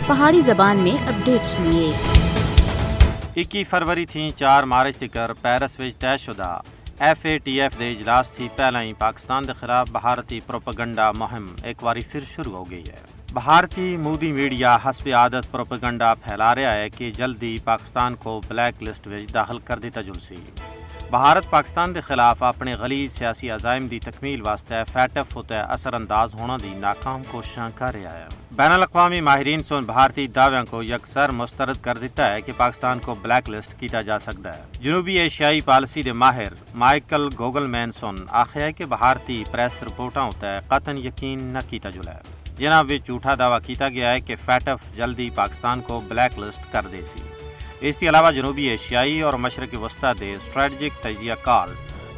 پہاڑی زبان میں اپڈیٹ سنیے۔ 21 فروری تھی 4 مارچ تکر پیرس وچ طے شدہ FATF دے اجلاس تھی پہلا ہی پاکستان دے خلاف بھارتی پروپیگنڈا مہم ایک واری پھر شروع ہو گئی ہے۔ بھارتی مودی میڈیا حسب عادت پروپیگنڈا پھیلا رہا ہے کہ جلدی پاکستان کو بلیک لسٹ وچ داخل کر دیتا جلسی۔ بھارت پاکستان دے خلاف اپنے غلیظ سیاسی عزائم دی تکمیل واسطے FATF ہوتا اثر انداز ہونا دی ناکام کوششاں کر رہا ہے۔ بین الاقوامی ماہرین سن بھارتی دعویوں کو یکسر مسترد کر دیتا ہے کہ پاکستان کو بلیک لسٹ کیتا جا سکتا ہے۔ جنوبی ایشیائی پالیسی دے ماہر مائیکل گوگل مین سن آخیا ہے کہ بھارتی پریس رپورٹاں ہوتا ہے قطن یقین نہ کیتا جلا ہے، جنہاں وچ جھوٹا دعویٰ کیتا گیا ہے کہ FATF جلدی پاکستان کو بلیک لسٹ کر دے سی۔ اس کے علاوہ جنوبی ایشیائی اور مشرق وسطی دے اسٹریٹجک تجزیہ کار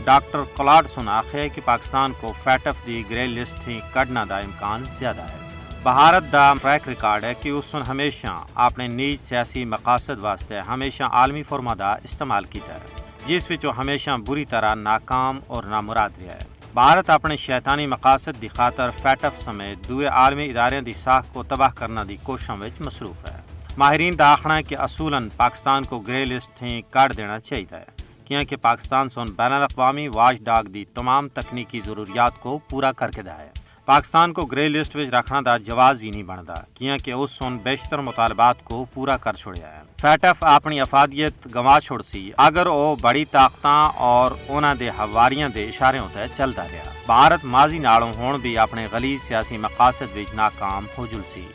ڈاکٹر کلاڈ سن آخیا ہے کہ پاکستان کو FATF دی گرے لسٹ ہی کڈنا دا امکان زیادہ ہے۔ بھارت دا ٹریک ریکارڈ ہے کہ اس سن ہمیشہ اپنے نیج سیاسی مقاصد واسطے ہمیشہ عالمی فورما دا استعمال کیتا ہے، جس وچ ہمیشہ بری طرح ناکام اور نامراد رہا ہے۔ بھارت اپنے شیطانی مقاصد دی خاطر FATF سمیت دوے عالمی ادارے دی ساکھ کو تباہ کرنا دی کوششوں وچ مصروف ہے۔ ماہرین دا آخنا ہے کہ اصولاً پاکستان کو گرے لسٹ ہی کاٹ دینا چاہیے، کیونکہ پاکستان سن بین الاقوامی واچ ڈاگ دی تمام تکنیکی ضروریات کو پورا کر کے ہے۔ پاکستان کو گرے لسٹ وچ رکھنا دا جواز ہی نہیں بنتا، کیونکہ اس سن بیشتر مطالبات کو پورا کر چھوڑیا ہے۔ FATF اپنی افادیت گنوا چھوڑ سی اگر وہ بڑی طاقتاں اور انہاں دے حواریاں دے اشارے ہوتے چلتا رہا۔ بھارت ماضی نالوں ہون بھی اپنے غلیظ سیاسی مقاصد وچ ناکام ہو جلسی۔